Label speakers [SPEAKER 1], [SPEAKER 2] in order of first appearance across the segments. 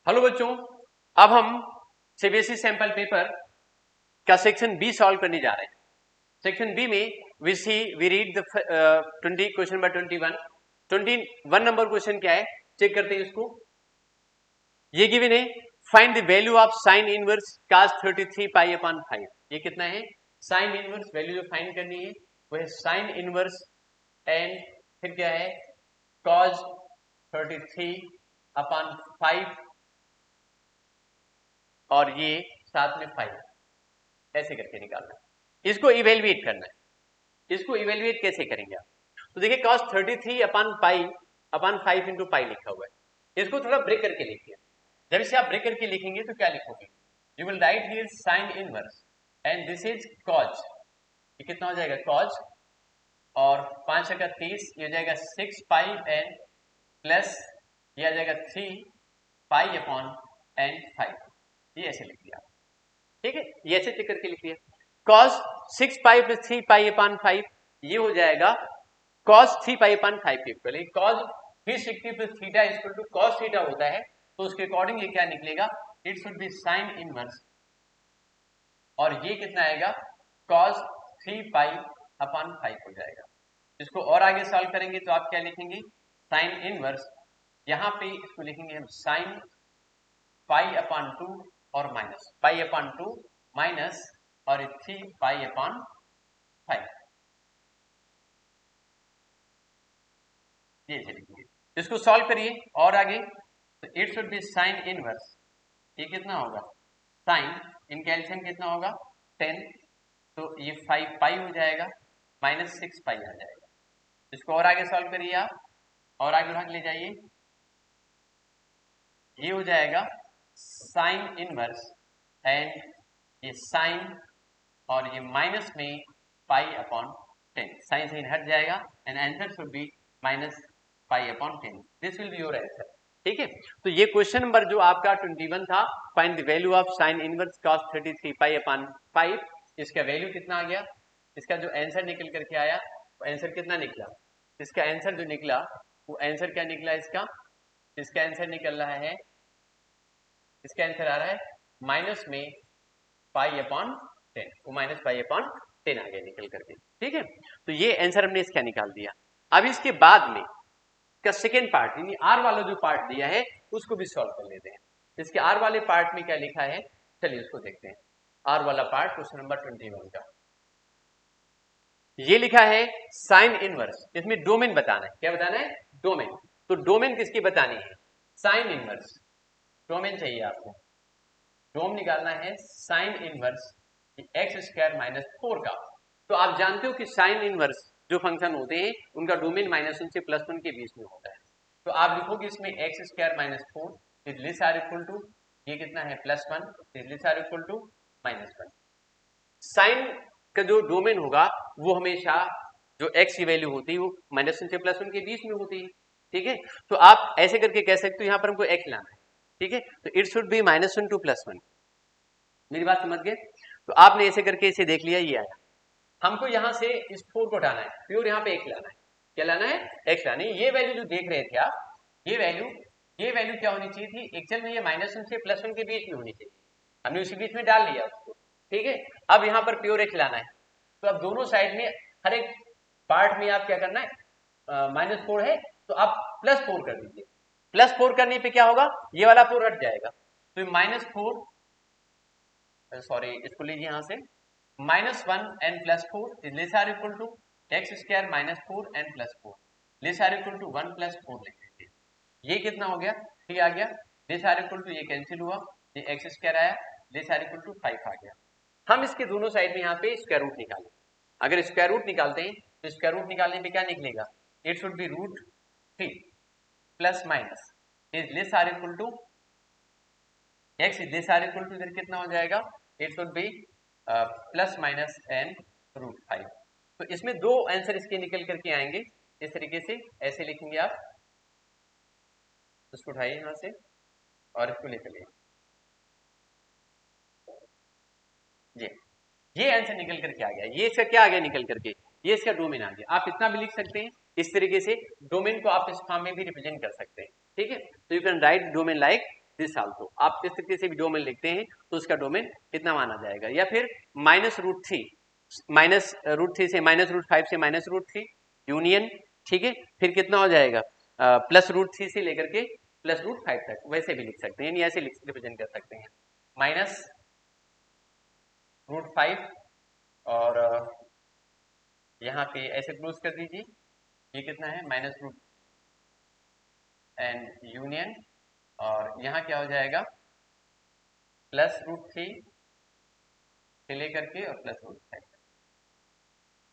[SPEAKER 1] Hello बच्चों, अब हम सीबीएसई सैंपल पेपर का सेक्शन बी सॉल्व करने जा रहे हैं। सेक्शन बी में we read the 20 question number 21 number question क्या है, चेक करते हैं इसको। ये गिवन है, find the value of sine inverse cos 33 pi upon 5। ये कितना है? साइन इनवर्स वैल्यू जो फाइंड करनी है वो है साइन इनवर्स एंड फिर क्या है cos 33 अपॉन 5 और ये साथ में 5, ऐसे करके निकालना है। इसको इवेल्युएट करना है। इसको इवेल्युएट कैसे करेंगे आप? तो देखिए cos 33 अपॉन 5 इंटू पाई लिखा हुआ है। इसको थोड़ा ब्रेक करके लिखिए। जब इसे आप ब्रेक करके लिखेंगे तो क्या लिखोगे? You will write here sine inverse and this is cos। ये कितना हो जाएगा? cos और 5 का 30, ये हो जाएगा 6 पाई एंड प्लस ये आ जाएगा 3 पाई अपॉन एंड 5। ये ऐसे लिख दिया, ठीक है? ये ऐसे चेक करके लिख लिया। cos 6 पाई प्लस 3 पाई अपॉन 5, ये हो जाएगा cos 3 पाई अपॉन 5 के इक्वल। cos 360 plus theta equal to cos theta होता है, तो उसके अकॉर्डिंग ये क्या निकलेगा? It should be sine inverse और ये कितना आएगा? cos 3 पाई अपॉन 5 हो जाएगा। इसको और आगे सॉल्व करेंगे तो आप क्या लिखेंगे? साइन इनवर्स, यहां पे इसको लिखेंगे हम साइन पाई अपॉन 2 और माइनस पाई अपॉन 2 माइनस और 3 पाई अपॉन 5, ये लिखेंगे। इसको सॉल्व करिए और आगे, तो it should be sine inverse, ये कितना होगा? साइन इन कैल्शियम कितना होगा? 10, तो ये 5 पाई हो जाएगा माइनस 6 पाई आ जाएगा। इसको और आगे सॉल्व करिए आप, और आगे भाग ले जाइए, ये हो जाएगा साइन इनवर्स एंड ये साइन और ये माइनस में पाई अपॉन 10, साइन साइन हट जाएगा and answer should be minus pi upon 10। This will be your answer, ठीक है? तो ये क्वेश्चन नंबर जो आपका 21 था, find the value of sine inverse cos 33 pi upon 5, इसका वैल्यू कितना आ गया? इसका जो आंसर निकल करके आया वो आंसर कितना निकला? इसका आंसर जो निकला वो आंसर क्या निकला? इसका आंसर निकल रहा है, इसका आंसर आ रहा है माइनस में पाई अपॉन 10, वो माइनस पाई अपॉन 10 आ गया निकल करके, ठीक है? तो ये आंसर हमने इसका निकाल दिया। अब इसके बाद में का सेकेंड पार्ट यानी आर वाला जो पार्ट दिया है उसको भी सॉल्व कर लेते हैं। इसके आर वाले पार्ट में क्या लिखा है, चलिए उसको देखते हैं। आर वाला पार्ट क्वेश्चन नंबर 21 का ये लिखा है साइन इनवर्स, इसमें डोमेन बताना है। क्या बताना है? डोमेन। तो डोमेन किसकी बतानी है? Sine inverse. डोमेन चाहिए आपको, डोम निकालना है sine inverse x square minus 4 का। तो आप जानते हो कि साइन इनवर्स जो फंक्शन होते हैं उनका डोमेन -1 से +1 के बीच में होता है। तो आप लिखोगे इसमें x square minus 4 is less or equal to, ये कितना है? +1 is less or equal to -1। Sine का जो डोमेन होगा वो हमेशा जो एक्स की वैल्यू होती है वो -1 से +1 के बीच में होती है, ठीक है? तो आप ऐसे करके कह सकते हो यहाँ पर हमको एक्स लाना है, ठीक है? तो इट शुड बी -1 टू +1। मेरी बात समझ गए? तो आपने ऐसे करके इसे देख लिया, ये आया। हमको यहाँ से इस 4 को हटाना है, प्योर यहाँ पे एक्स लाना है। क्या लाना है? एक्स लाना है। ये वैल्यू जो देख रहे थे आप, ये वैल्यू क्या होनी चाहिए थी? एक्चुअल में ये -1 से +1 के बीच में होनी चाहिए, हमने उसी बीच में डाल लिया उसको, ठीक है? अब यहाँ पर प्योर एक्स लाना है, तो अब दोनों साइड में हर एक पार्ट में आप क्या करना है? -4 है तो आप +4 कर दीजिए। +4 करने पे क्या होगा? ये वाला 4 हट जाएगा, तो -4, सॉरी इसको लीजिए यहाँ से, -1 and +4 is less or equal to x square -4 and +4 less or equal to 1 +4 लिख लीजिए। ये कितना हो गया? 3 आ गया, लेस आर इक्वल टू ये कैंसिल हुआ, ये एक्स स्क्वायर आया, लेस आर इक्वल टू 5 आ गया। हम इसके दोनों साइड में यहाँ पे स्क्वायर रूट निकालें। अगर स्क्वायर रूट निकालते हैं तो स्क्वायर रूट निकालने पे क्या निकलेगा? It should be √3 plus minus is less or equal to x is less or equal to, इधर कितना हो जाएगा? It should be plus minus N √5। तो इसमें दो आंसर इसके निकल करके आएंगे इस तरीके से, ऐसे लिखेंगे आप। इसको उठाइए यहाँ से और इसको ले चलिए, ये आंसर निकल करके आ गया। ये इसका क्या आ गया निकल करके? ये इसका डोमेन आ गया। आप इतना भी लिख सकते हैं इस तरीके से, डोमेन को आप इस फॉर्म में भी रिप्रेजेंट कर सकते हैं, ठीक है? तो you can write domain like this also. आप इस तरीके से भी डोमेन लिखते हैं तो उसका डोमेन कितना माना जाएगा। या फिर -√3, -√3 से -√5 से -√3 यूनियन, ठीक है, फिर कितना हो जाएगा +√3 से लेकर के +√5 तक, वैसे भी लिख सकते हैं, यानी ऐसे रिप्रेजेंट कर सकते हैं -√5 और यहाँ पे ऐसे क्लोज कर दीजिए, ये कितना है -√ एंड यूनियन, और यहाँ क्या हो जाएगा +√3 से लेकर के और +√5,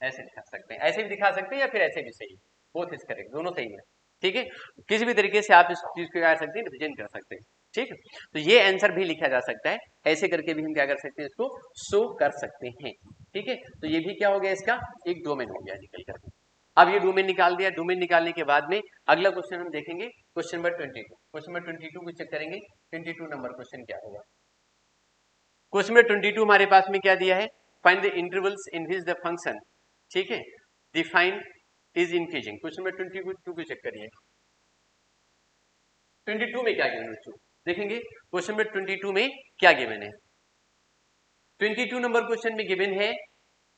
[SPEAKER 1] ऐसे दिखा सकते हैं, ऐसे भी दिखा सकते हैं या फिर ऐसे भी सही, बोथ इज करेक्ट, दोनों सही है, ठीक है। किसी भी तरीके से आप इस चीज को क्या कर सकते हैं, रिप्रेजेंट कर सकते हैं, ठीक है। तो ये आंसर भी लिखा जा सकता है, ऐसे करके भी हम क्या कर सकते हैं, इसको शो कर सकते हैं, ठीक है। तो ये भी क्या हो गया, इसका एक डोमेन हो गया निकल कर। अब ये डोमेन निकाल दिया, डोमेन निकालने के बाद में अगला क्वेश्चन हम देखेंगे, क्वेश्चन नंबर 22। क्वेश्चन नंबर 22 को चेक करेंगे, 22 नंबर क्वेश्चन क्या होगा। क्वेश्चन नंबर 22 हमारे पास में क्या दिया है, find the intervals in which the function, ठीक है, define is increasing. Question number 22 को चेक करिए, 22 में क्या गिवन है, देखेंगे क्वेश्चन नंबर 22 में क्या गिवन है। 22 नंबर क्वेश्चन में गिवन है,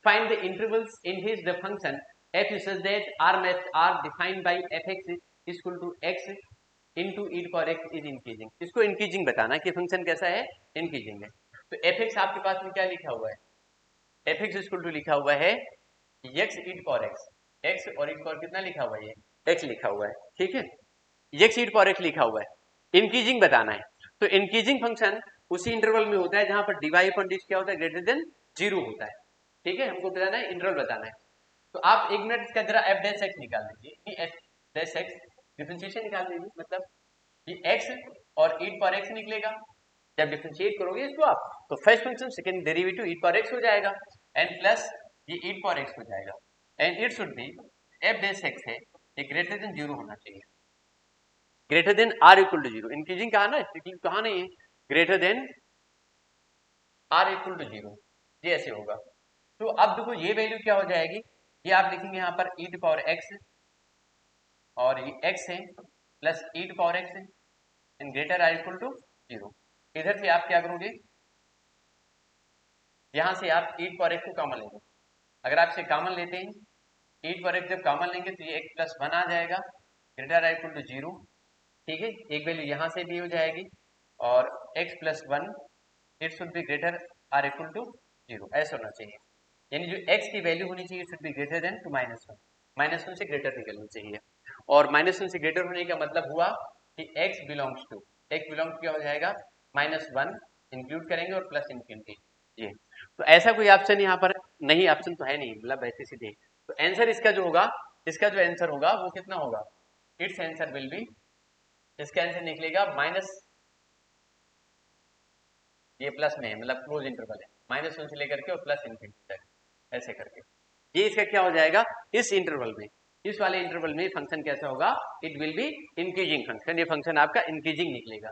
[SPEAKER 1] find the intervals in which the function f is such that r math r defined by fx is equal to x into e power x is increasing। इसको increasing बताना कि function कैसा है, increasing है। तो fx आपके पास में क्या लिखा हुआ है, fx इक्वल टू लिखा हुआ है x e power x, x और e power कितना लिखा हुआ है, ये x लिखा हुआ है, ठीक है, x e power x लिखा हुआ है। इंक्रीजिंग बताना है, तो इंक्रीजिंग फंक्शन उसी इंटरवल में होता है जहां पर dy अपॉन dx क्या होता है, ग्रेटर देन 0 होता है, ठीक है। हमको बताना है, इंटरवल बताना है। तो आप एक मिनट इसका जरा f डैश x निकाल लीजिए, f डैश x डिफरेंशिएशन निकाल लीजिए, मतलब ये x और e पावर x निकलेगा। जब डिफरेंशिएट करोगे इसको आप, तो first function second derivative e power x हो जाएगा, एंड प्लस ये e पावर x हो जाएगा, and it should be f dash x है, ये ग्रेटर देन 0 होना चाहिए, greater than r equal to 0। Increasing कहा ना, स्पीकिंग कहा नहीं है, greater than r equal to 0, ये ऐसे होगा। तो अब देखो ये वैल्यू क्या हो जाएगी, ये आप लिखेंगे यहाँ पर e पावर x, और ये x है प्लस e पावर x है, and greater or equal to 0। इधर से आप क्या करोगे, यहां से आप e पावर x को कॉमन लेंगे, अगर आप इसे कॉमन लेते हैं, e पावर x जब कॉमन लेंगे तो ये x प्लस 1 आ जाएगा, ग्रेटर आर इक्वल टू 0, ठीक है। एक वैल्यू यहां से भी हो जाएगी, और x plus 1 it should be greater or equal to 0, ऐसा होना चाहिए, यानी जो x की वैल्यू होनी चाहिए should be greater than to -1, -1 से ग्रेटर निकलनी चाहिए, और -1 से ग्रेटर होने का मतलब हुआ कि x बिलोंग्स टू क्या हो जाएगा, -1 इंक्लूड करेंगे और प्लस इनफिनिटी, ये। तो ऐसा कोई ऑप्शन यहाँ पर नहीं, ऑप्शन तो है नहीं, मतलब ऐसे सीधे। तो आंसर इसका जो होगा, इसका जो आंसर होगा वो कितना होगा, इट्स आंसर विल बी, इसका आंसर निकलेगा माइनस, ये प्लस में है मतलब क्लोज इंटरवल है, -1 से लेकर के और प्लस इनफिनिटी तक, ऐसे करके ये इसका क्या हो जाएगा, इस इंटरवल में, इस वाले इंटरवल में फंक्शन कैसा होगा, it will be increasing function, ये फंक्शन आपका इंक्रीजिंग निकलेगा।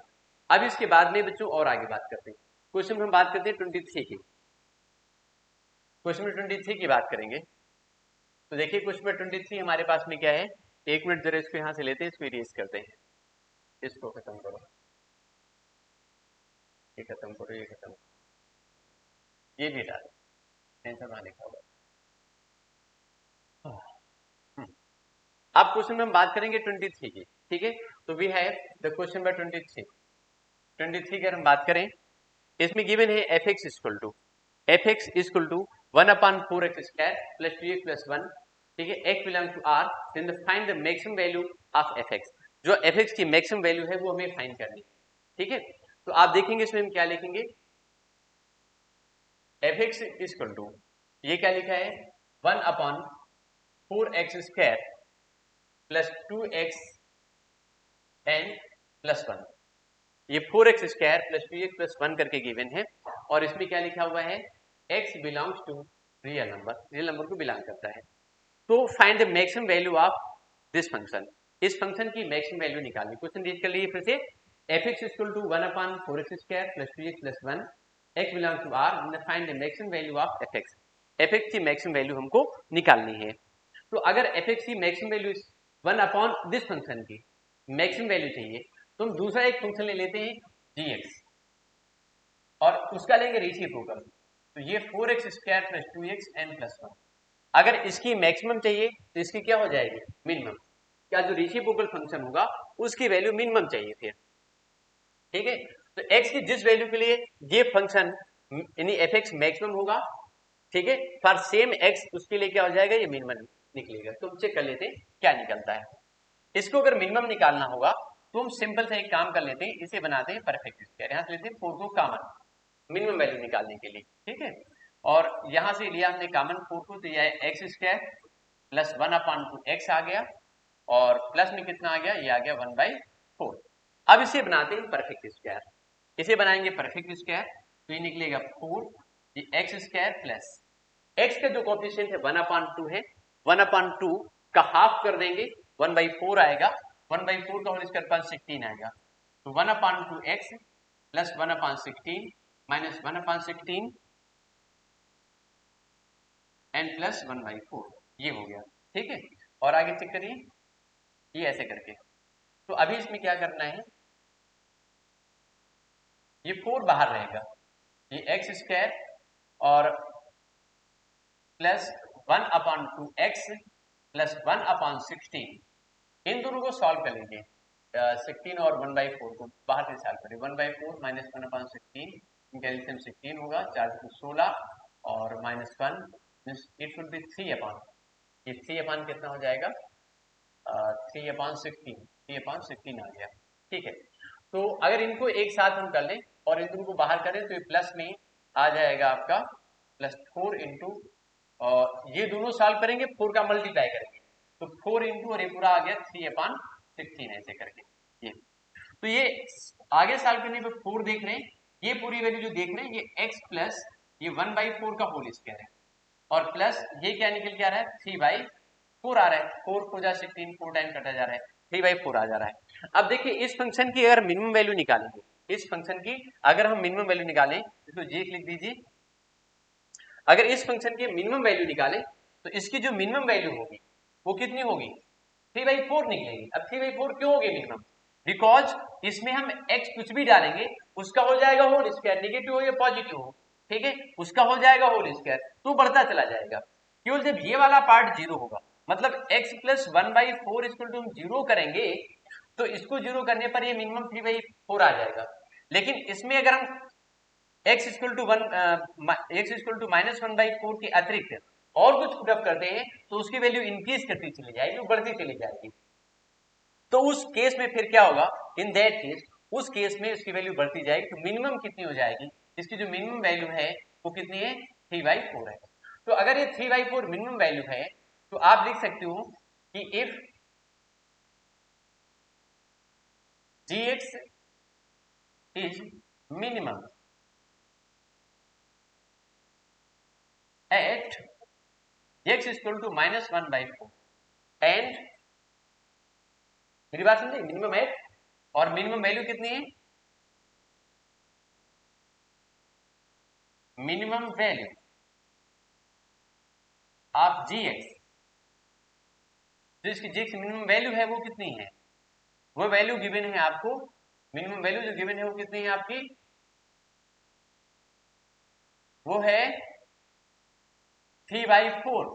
[SPEAKER 1] अब इसके बाद में बच्चों और आगे बात करते हैं, क्वेश्चन में हम बात करते हैं 23 की, क्वेश्चन में 23 की बात करेंगे। तो देखिए क्वेश्चन में 23 हमारे पास में क्या है, एक मिनट जरा इसको यहाँ से लेते हैं, इसको इरेज करते हैं, इसको खत्म करो, ये खत्म करो, ये खत्म, ये भी डाल, आंसर वहां लिखा हुआ। अब क्वेश्चन में हम बात करेंगे 23 की, ठीक है। तो we have the question number 23 की हम बात करें, इसमें गिवन है fx equal to 1/4x² plus 2x plus 1, ठीक है, x belong to r, then find the maximum value of fx। जो fx की मैक्सिमम वैल्यू है वो हमें फाइंड करनी है, ठीक है। तो आप देखेंगे इसमें हम क्या लिखेंगे, fx इक्वल टू, ये क्या लिखा है 1/4x² plus 2x and plus 1, ये 4x² प्लस 2x प्लस 1 करके गिवन है, और इसमें क्या लिखा हुआ है, x belongs to real number को बिलोंग करता है। तो find the maximum value of this function, इस फंक्शन की मैक्सिमम वैल्यू निकालनी। क्वेश्चन रीड कर लीजिए फिर से, fx equal to 1/4x² plus 2x plus 1, x belongs to r, find the maximum value of fx, fx की मैक्सिमम वैल्यू हमको निकालनी है। तो अगर fx की maximum value 1 upon this function की मैक्सिमम वैल्यू चाहिए, तो हम दूसरा एक फंक्शन ले लेते हैं, gx और उसका लेंगे रेसिप्रोकल, तो ये 4x² + 2x n + 1। अगर इसकी मैक्सिमम चाहिए तो इसकी क्या हो जाएगी, मिनिमम। क्या जो रेसिप्रोकल फंक्शन होगा उसकी वैल्यू मिनिमम चाहिए फिर, ठीक है। तो x की जिस वैल्यू के लिए ये फंक्शन यानी f(x) मैक्सिमम होगा, ठीक है, फॉर सेम x उसके लिए क्या हो जाएगा, ये मिनिमम निकलेगा। तो हम चेक कर लेते हैं क्या निकलता है। इसको अगर मिनिमम निकालना होगा तो हम सिंपल से एक काम कर लेते हैं, इसे बनाते हैं परफेक्ट स्क्वायर। यहां से लेते हैं 4 को कॉमन मिनिमम वैल्यू निकालने के लिए, ठीक है। और यहां से लिया हमने कॉमन 4 को, तो यह x² + 1/2 x आ गया और प्लस में कितना आ गया, ये आ गया 1/4। अब इसे बनाते हैं परफेक्ट स्क्वायर। इसे बनाएंगे परफेक्ट स्क्वायर तो ये निकलेगा 4, ये x² प्लस x का जो कोफिशिएंट है 1/2 है, 1/2 का हाफ कर देंगे 1/4 आएगा, 1/4 का होल स्क्वायर + 16 आएगा। तो 1/2 x + 1/16 माइनस 1/16 n + 1/4, ये हो गया, ठीक है। और आगे चेक करिए, ये ऐसे करके। तो अभी इसमें क्या करना है, ये 4 बाहर रहेगा, ये x² और प्लस 1/2 x + 1/16, इन दोनों को सॉल्व कर लीजिए। 16 और 1/4 को बाहर से सॉल्व करिए, 1/4 माइनस 1/16, इनका एलसीएम 16 होगा, 4 से 16 और -1 इट शुड बी 3/, ये 3/, कितना हो जाएगा, 3/16, 3/16 आ गया, ठीक है। तो अगर इनको एक साथ हम कर लें और इन दोनों को बाहर करें तो ये प्लस में आ जाएगा आपका +4 इंटू, ये दोनों सॉल्व करेंगे 4 का मल्टीप्लाई करेंगे, तो 4 इंटू और ये पूरा आ गया 3/16 ऐसे करके ये। तो ये आगे सॉल्व करने पे 4 देख रहे हैं, ये पूरी वैल्यू जो देख रहे हैं ये x प्लस ये 1/4 का होल स्क्वायर है और प्लस ये क्या निकल के आ रहा है 3/4 आ रहा है, 4 4 जा 16, 4 टाइम कटा जा रहा है, 3/4 आ जा रहा है। अब देखिए इस फंक्शन की अगर मिनिमम वैल्यू निकालेंगे, इस फंक्शन की अगर हम मिनिमम वैल्यू निकालें, इसको जी लिख दीजिए। अगर इस फंक्शन की मिनिमम वैल्यू निकालें तो इसकी जो मिनिमम वैल्यू होगी वो कितनी होगी, 3/4 निकलेगी। अब 3/4 क्यों होगी मिनिमम, बिकॉज इसमें हम x कुछ भी डालेंगे उसका हो जाएगा होल स्क्वायर, नेगेटिव हो या पॉजिटिव हो, ठीक है, उसका हो जाएगा होल स्क्वायर, तो बढ़ता चला जाएगा। केवल जब ये वाला पार्ट जीरो होगा, मतलब x + 1/4 इसको हम जीरो करेंगे तो इसको जीरो करने पर ये मिनिमम 3/4 आ जाएगा। लेकिन इसमें अगर हम x = 1 x = -1/4 के अतिरिक्त और कुछ पुटअप करते हैं तो उसकी वैल्यू इंक्रीज करती चली जाएगी, बढ़ती चली जाएगी। तो उस केस में फिर क्या होगा, इन दैट केस उस केस में उसकी वैल्यू बढ़ती जाएगी, तो मिनिमम कितनी हो जाएगी, इसकी जो मिनिमम वैल्यू है वो कितनी है, 3/4 है। तो अगर ये 3/4 मिनिमम वैल्यू है तो आप लिख सकते हो कि if gx is minimum at x = -1/4 and, मेरी बात समझे, मिनिमम एट और मिनिमम वैल्यू कितनी है, मिनिमम वैल्यू ऑफ gx, जो इसकी gx मिनिमम वैल्यू है वो कितनी है, वो वैल्यू गिवन है आपको, मिनिमम वैल्यू जो गिवन है वो कितनी है आपकी, वो है 3/4।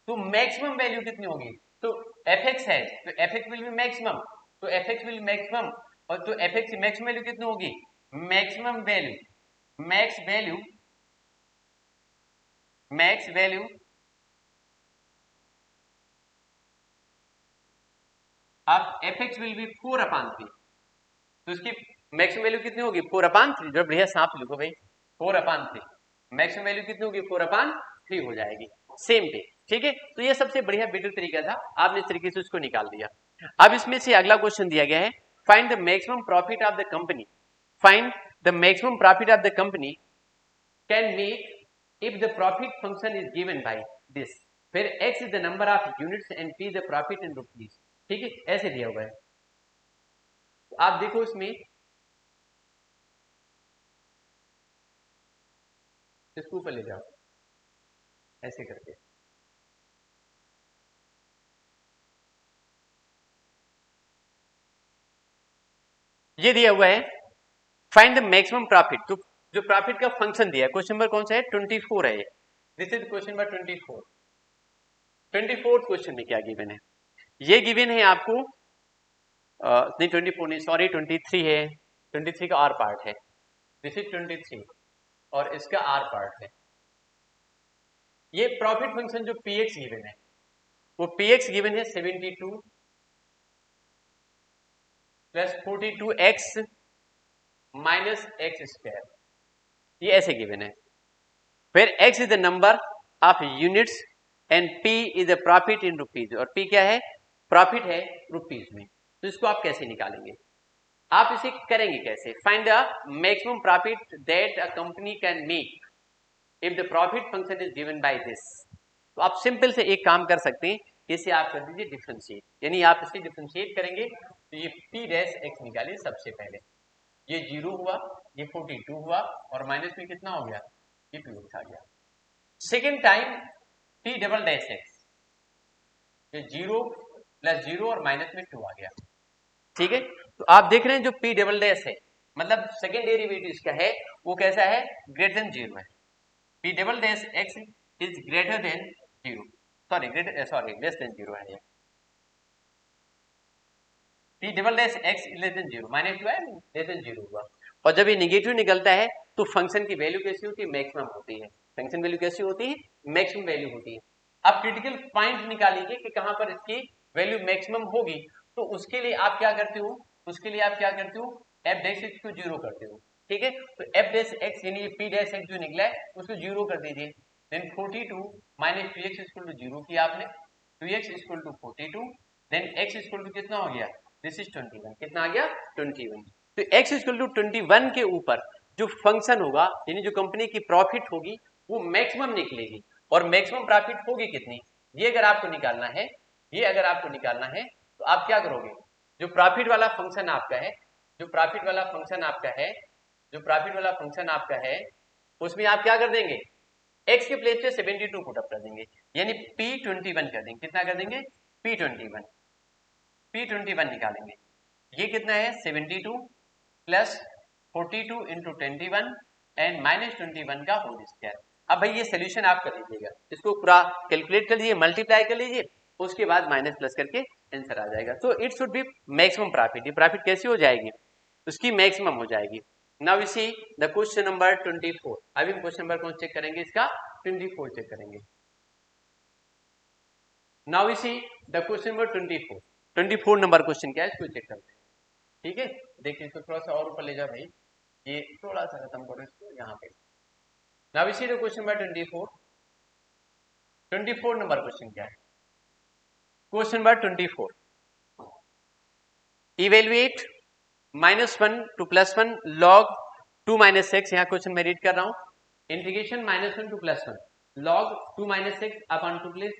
[SPEAKER 1] तो मैक्सिमम वैल्यू कितनी होगी, तो fx है तो fx विल बी मैक्सिमम, तो fx विल मैक्सिमम, और तो fx की मैक्सिमम वैल्यू कितनी होगी, maximum value, max value, max value of fx will be 4/3। तो इसकी मैक्सिमम वैल्यू कितनी होगी, 4/3। जब बढ़िया सांप लिखो भाई, 4/3 मैक्सिमम वैल्यू कितनी होगी, 4/3 हो जाएगी सेम पे, ठीक है। तो ये सबसे बढ़िया बेटर तरीका था, आपने इस तरीके से उसको निकाल दिया। अब इसमें से अगला क्वेश्चन दिया गया है, find the maximum profit of the company, find the maximum profit of the company can make if the profit function is given by this, फिर x is the number of units and p the profit in rupees, ठीक है, ऐसे दिया हुआ है। तो आप देखो इसमें, इसको ऊपर ले जाओ ऐसे करके, ये दिया हुआ है फाइंड द मैक्सिमम प्रॉफिट। तो जो प्रॉफिट का फंक्शन दिया है, क्वेश्चन नंबर कौन सा है, 24 है ये। This is question number 24। 24 question में क्या गिवन है, ये गिवन है आपको नहीं 24 नहीं, सॉरी 23 है। 23 का आर पार्ट है, दिस इज 23 और इसका आर पार्ट है। ये प्रॉफिट फंक्शन जो पीएक्स गिवन है, वो पीएक्स गिवन है 72 plus 42x minus x square, ये ऐसे गिवन है। फिर x is the number of units and p is the profit in rupees, और p क्या है, प्रॉफिट है रुपीज में। तो इसको आप कैसे निकालेंगे, आप इसे करेंगे कैसे, find the maximum profit that a company can make if the profit function is given by this. तो आप सिंपल से एक काम कर सकते हैं, इसे आप कर दीजिए डिफरेंशिएट, यानी आप इसे डिफरेंशिएट करेंगे तो ये p डैश x निकालिए सबसे पहले, ये 0 हुआ, ये 42 हुआ और माइनस में कितना हो गया, ये 2x आ गया। Second time p double dash x, ये 0 प्लस 0 और माइनस में 2 आ गया, ठीक है। तो आप देख रहे हैं जो p डबल डैश है, मतलब सेकेंड डेरिवेटिव इसका है, वो कैसा है, ग्रेटर देन 0 है। p double dash x is greater than 0, sorry less than 0 है ये। p double dash x less than 0, minus 2 है, लेस देन 0 हुआ। और जब ये निगेटिव निकलता है तो फंक्शन की वैल्यू कैसी होती है, मैक्सिमम होती है। फंक्शन वैल्यू कैसी होती है, मैक्सिमम वैल्यू होती है। अब क्रिटिकल पॉइंट निकालिए कि कहां पर इसकी वैल्यू मैक्सिमम होगी, तो उसके लिए आप क्या करते हो, उसके लिए आप क्या करते हो, f डैश x को 0 करते हो, ठीक है। तो f डैश x यानी ये p डैश x जो निकला है उसको 0 कर दीजिए, then 42 minus 2x equal to 0 किया आपने, 2x equal to 42, then x equal to कितना हो गया, दिस इज 21, कितना आ गया 21। तो x इक्वल टू 21 के ऊपर जो फंक्शन होगा, यानी जो कंपनी की प्रॉफिट होगी वो मैक्सिमम निकलेगी। और मैक्सिमम प्रॉफिट होगी कितनी, ये अगर आपको निकालना है, ये अगर आपको निकालना है तो आप क्या करोगे, जो प्रॉफिट वाला फंक्शन आपका है, जो प्रॉफिट वाला फंक्शन आपका है, जो प्रॉफिट वाला फंक्शन आपका है, उसमें आप क्या कर देंगे, x के प्लेस पे 72 पुट अप कर देंगे, यानी p21 कर देंगे, कितना कर देंगे, p21 निकालेंगे। ये कितना है 72 प्लस 42 इंटू 21 एंड माइनस 21 का होल स्क्वायर। अब भाई ये सोल्यूशन आप कर लीजिएगा, इसको पूरा कैलकुलेट कर लीजिए, मल्टीप्लाई कर लीजिए, उसके बाद माइनस प्लस करके आंसर आ जाएगा। तो it should be maximum profit, ये प्रॉफिट कैसी हो जाएगी, उसकी मैक्सिमम हो जाएगी। Now we see the question number 24। अभी हम क्वेश्चन नंबर कौन चेक करेंगे, इसका 24 चेक करेंगे। Now we see the question number 24। 24 number question क्या है, इसको चेक करते हैं, ठीक है। देखिए इसको थोड़ा सा और ऊपर ले जाओ भाई, ये थोड़ा सा खत्म करो इसको यहाँ पे। Now we see the question number 24। 24 number question क्या है, question number 24, evaluate -1 to +1 log 2 - x, यहाँ क्वेश्चन मैं रीड कर रहा हूँ, integration -1 to +1 log 2 - x upon 2 plus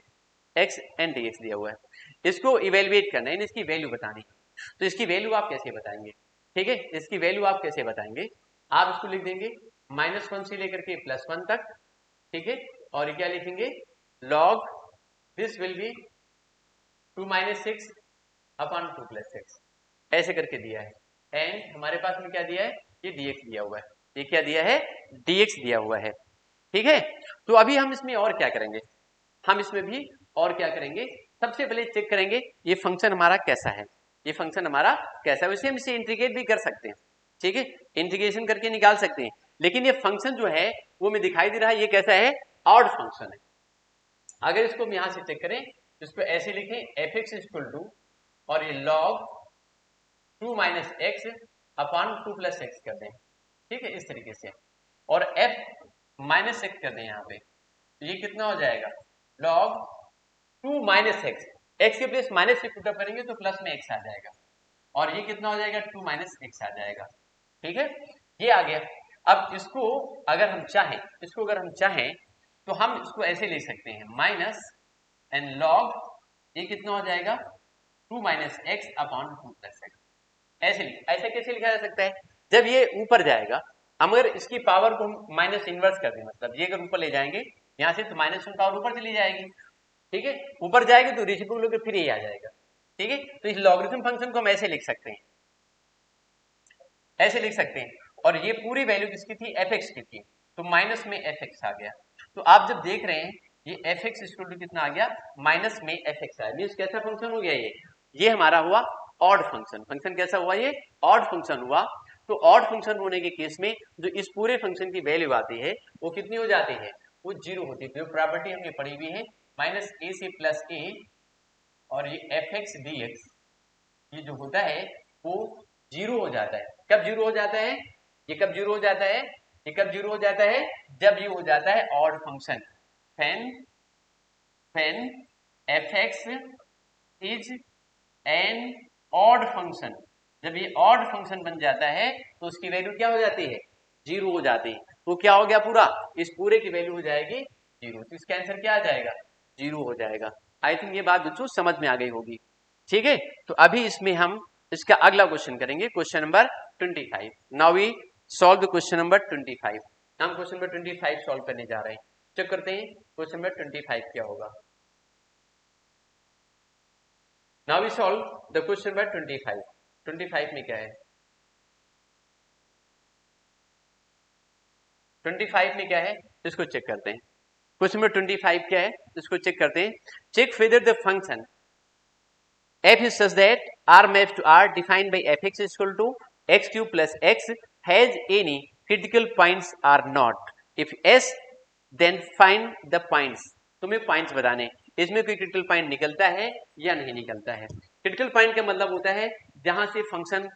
[SPEAKER 1] x and dx दिया हुआ है, इसको इवेल्युएट करना है, इसकी वैल्यू बतानी है। तो इसकी वैल्यू आप कैसे बताएंगे, ठीक है, इसकी वैल्यू आप कैसे बताएंगे, आप इसको लिख देंगे -1 से लेकर के +1 तक, ठीक है, और क्या लिखेंगे, log this will be 2 - x upon 2 plus x, ऐसे करके दिया है। एंड हमारे पास में क्या दिया है, ये dx दिया हुआ है, ये क्या दिया है, dx दिया हुआ है, ठीक है। तो अभी हम इसमें और क्या करेंगे, हम इसमें भी और क्या करेंगे, सबसे पहले चेक करेंगे ये फंक्शन हमारा कैसा है, ये फंक्शन हमारा कैसा है, वैसे हम इसे इंटीग्रेट भी कर सकते हैं, ठीक है, इंटीग्रेशन करके निकाल सकते हैं, लेकिन ये फंक्शन जो है वो हमें दिखाई दे रहा है, ये कैसा है, ऑड फंक्शन है। अगर इसको हम यहां से चेक करें तो इसको ऐसे लिखें f(x) इक्वल टू, और ये log 2 - x upon 2 plus x कर दें, ठीक है, इस तरीके से, और f माइनस x कर दें यहाँ पे, तो ये कितना हो जाएगा, log 2 - x, x के प्लेस माइनस से पुटअप करेंगे तो प्लस में x आ जाएगा, और ये कितना हो जाएगा, 2 - x आ जाएगा, ठीक है, ये आ गया। अब इसको अगर हम चाहें, इसको अगर हम चाहें तो हम इसको ऐसे ले सकते हैं, माइनस एंड लॉग, ये कितना हो जाएगा, 2 - x अपॉन 2 प्लस x, ऐसे कैसे लिखा जा सकता है, जब ये ऊपर जाएगा, हम अगर इसकी पावर को माइनस इनवर्स कर दें, मतलब ये अगर ऊपर ले जाएंगे यहाँ से तो -1 पावर ऊपर चली जाएगी, ठीक है, ऊपर जाएगी तो रेसिप्रोकल होकर फिर ये आ जाएगा, ठीक है। तो इस लॉगरिथम फंक्शन को हम ऐसे लिख सकते हैं, ऐसे लिख सकते हैं। और ये पूरी वैल्यू किसकी थी, एफ एक्स की थी, तो माइनस में एफ एक्स आ गया। तो आप जब देख रहे हैं ये एफ एक्स इक्वल टू कितना आ गया, माइनस में एफ एक्स आया, मीन्स कैसा फंक्शन हो गया ये हमारा हुआ ऑड फंक्शन। फंक्शन कैसा हुआ, ये ऑड फंक्शन हुआ। तो ऑड फंक्शन होने के केस में जो इस पूरे फंक्शन की वैल्यू आती है वो कितनी हो जाती है, वो जीरो होती है। तो प्रॉपर्टी हमने पढ़ी हुई है माइनस ए से प्लस ए, और ये एफ एक्स डी एक्स ये जो होता है वो जीरो हो जाता है। कब जीरो हो जाता है, ये कब जीरो हो जाता है, ये कब जीरो हो जाता है, जब ये हो जाता है odd function. Fan F x is an odd function, जब ये ऑड फंक्शन बन जाता है तो उसकी वैल्यू क्या हो जाती है, जीरो हो जाती है। तो क्या हो गया, पूरा इस पूरे की वैल्यू हो जाएगी जीरो। तो इसका आंसर क्या आ जाएगा, जीरो हो जाएगा। आई थिंक ये बात बच्चों समझ में आ गई होगी, ठीक है। तो अभी इसमें हम इसका अगला क्वेश्चन करेंगे, question number 25। Now we solve the question number 25। हम क्वेश्चन नंबर 25 सॉल्व करने जा रहे हैं। चेक करते हैं क्वेश्चन नंबर 25 क्या होगा। Now we solve the question number 25। 25 में क्या है, 25 में क्या है इसको चेक करते हैं। क्वेश्चन नंबर 25 क्या है इसको चेक करते हैं। Check whether the function f is such that r maps to r defined by fx is equal to x cube plus x has any critical points or not. If yes, then find the points. तुम्हें points बताने, इसमें कोई critical point निकलता है या नहीं निकलता है। क्रिटिकल पॉइंट का मतलब होता है जहां से फंक्शन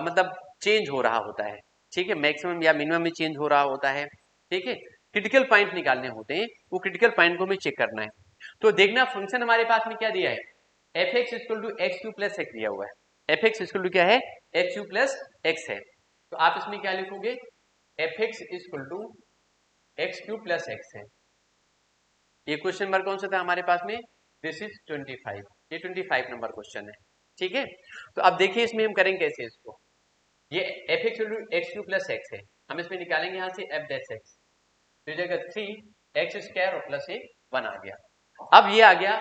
[SPEAKER 1] मतलब चेंज हो रहा होता है, ठीक है, मैक्सिमम या मिनिमम में चेंज हो रहा होता है, ठीक है। क्रिटिकल पॉइंट निकालने होते हैं, वो क्रिटिकल पॉइंट को हमें चेक करना है। तो देखना फंक्शन हमारे पास में क्या दिया है, F X equal to X cube plus X दिया हुआ है। एफ एक्स इक्वल टू क्या है, एक्स क्यू प्लस एक्स है। तो आप इसमें क्या लिखोगे, F X equal to X cube plus X है। ये क्वेश्चन नंबर कौन सा था हमारे पास में, दिस इज 25। ये 25 नंबर क्वेश्चन है, ठीक है। तो अब देखिए इसमें हम करेंगे कैसे इसको, ये F x x cube plus X है, हम इसमें निकालेंगे यहाँ से एफ डैश एक्स, तो जगह 3 एक्स स्क्वायर और प्लस 1 आ गया। अब ये आ गया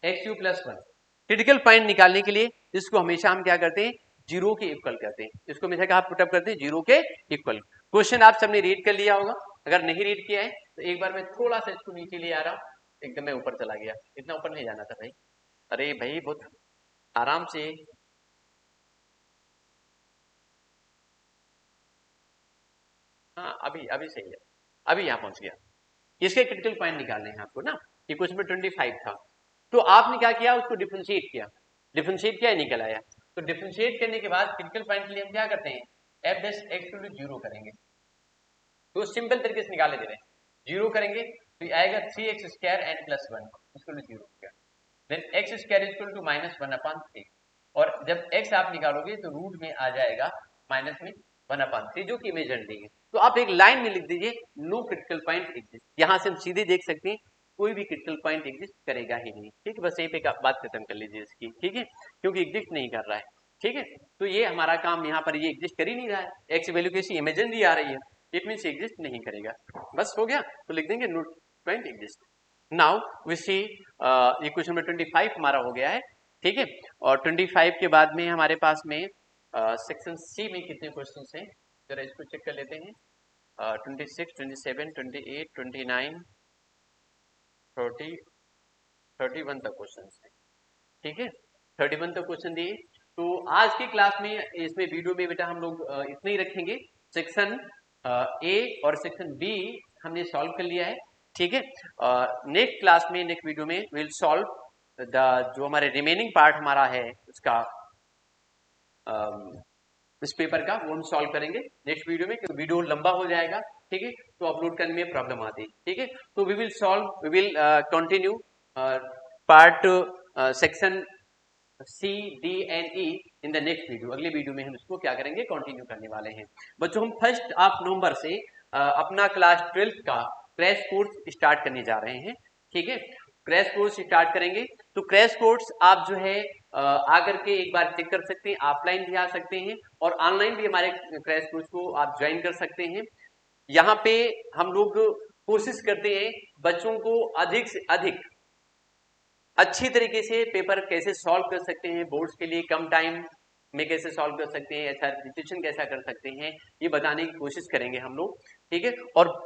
[SPEAKER 1] x cube plus 1। Critical point निकालने के लिए इसको हमेशा हम क्या करते हैं, जीरो के इक्वल करते हैं। इसको हमेशा कहाँ पुटअप करते हैं, जीरो के इक्वल। क्वेश्चन आप सबने रीड कर लिया होगा, अगर नहीं रीड किया है तो एक बार मैं थोड़ा सा इसको नीचे ले आ रहा हूँ, एकदम मैं ऊपर चला गया, इतना ऊपर नहीं जाना था भाई, अरे भाई बहुत आराम से। हाँ अभी अभी सही है, अभी यहाँ पहुंच गया। इसके क्रिटिकल पॉइंट निकालने हैं आपको ना, ये क्वेश्चन में 25 था। तो आपने क्या किया, उसको डिफरेंशिएट किया, डिफरेंशिएट किया निकल आया। तो डिफरेंशिएट करने के बाद क्रिटिकल पॉइंट के लिए हम क्या करते हैं, F dash X to zero करेंगे। तो सिंपल तरीके से निकाले दे रहे हैं, जीरो करेंगे तो ये आएगा 3x स्क्वायर एन प्लस 1 इसको जीरो हो गया। Then X square equal to minus 1/3, और जब x आप निकालोगे तो रूट में आ जाएगा माइनस में 1/3 जो कि इमेजिनरी है। तो आप एक लाइन में लिख दीजिए नो क्रिटिकल पॉइंट एग्जिस्ट। यहां से हम सीधे देख सकते हैं कोई भी क्रिटिकल पॉइंट एग्जिस्ट करेगा ही नहीं, ठीक है। बस यहीं पे बात खत्म कर लीजिए इसकी, ठीक है, क्योंकि एग्जिस्ट नहीं कर रहा है, ठीक है। तो ये हमारा काम यहाँ पर ये एग्जिस्ट कर ही नहीं रहा है, एक्स वैल्यू कैसी इमेजिनरी आ रही है, इट मीन्स एग्जिस्ट नहीं करेगा। बस हो गया, तो लिख देंगे no point exist. Now we see ये क्वेश्चन नंबर 25 हमारा हो गया है, ठीक है। और 25 के बाद में हमारे पास में सेक्शन सी में कितने क्वेश्चन हैं जरा इसको चेक कर लेते हैं। 26, 27, 28, 29, 30, 31 तक क्वेश्चन है, ठीक है। 31 तक क्वेश्चन दिए। तो आज की क्लास में इसमें वीडियो में बेटा हम लोग इतने ही रखेंगे। सेक्शन ए और सेक्शन बी हमने सॉल्व कर लिया है, ठीक है। नेक्स्ट क्लास में, नेक्स्ट वीडियो में विल सॉल्व द जो हमारे रिमेनिंग पार्ट हमारा है उसका इस पेपर का, वो हम सॉल्व करेंगे नेक्स्ट वीडियो में, क्योंकि वीडियो लंबा हो जाएगा, ठीक है, तो अपलोड करने में प्रॉब्लम आती है, ठीक है। तो we will solve, we will continue part section C D and E in the next video. अगले वीडियो में हम इसको क्या करेंगे, कंटिन्यू करने वाले हैं। बच्चों हम 1 नवंबर से अपना क्लास 12 का क्रैश कोर्स स्टार्ट करने जा रहे हैं, ठीक है। क्रैश कोर्स स्टार्ट करेंगे, तो क्रैश कोर्स आप जो है आकर के एक बार चेक कर सकते हैं, ऑफलाइन भी आ सकते हैं और ऑनलाइन भी हमारे क्रैश कोर्स को आप ज्वाइन कर सकते हैं। यहाँ पे हम लोग कोशिश करते हैं बच्चों को अधिक से अधिक अच्छी तरीके से पेपर कैसे सॉल्व कर सकते हैं बोर्ड्स के लिए कम टाइम में कैसे सॉल्व कर सकते हैं, अच्छा रिपीटेशन कैसा कर सकते हैं, ये बताने की कोशिश करेंगे हम लोग, ठीक है। और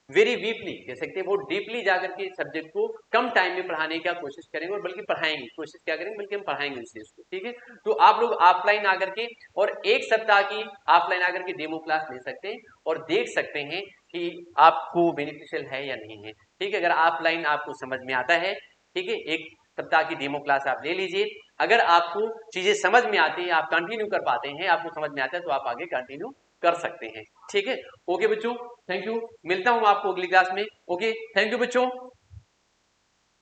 [SPEAKER 1] वेरी डीपली कह सकते हैं, बहुत डीपली जाकर के सब्जेक्ट को कम टाइम में पढ़ाने का कोशिश करेंगे, और बल्कि पढ़ाएंगे, कोशिश क्या करेंगे बल्कि हम पढ़ाएंगे उस चीज को, ठीक है। तो आप लोग ऑफलाइन आकर के और एक सप्ताह की ऑफलाइन आकर के डेमो क्लास ले सकते हैं और देख सकते हैं कि आपको बेनिफिशियल है या नहीं है, ठीक है। अगर ऑफलाइन आपको समझ में आता है, ठीक है, एक सप्ताह की डेमो क्लास आप ले लीजिए, अगर आपको चीजें समझ में आती है, आप कंटिन्यू कर पाते हैं, आपको समझ में आता है, तो आप आगे कंटिन्यू कर सकते हैं, ठीक है। ओके बच्चों, थैंक यू, मिलता हूं आपको अगली क्लास में। ओके, थैंक यू बच्चों।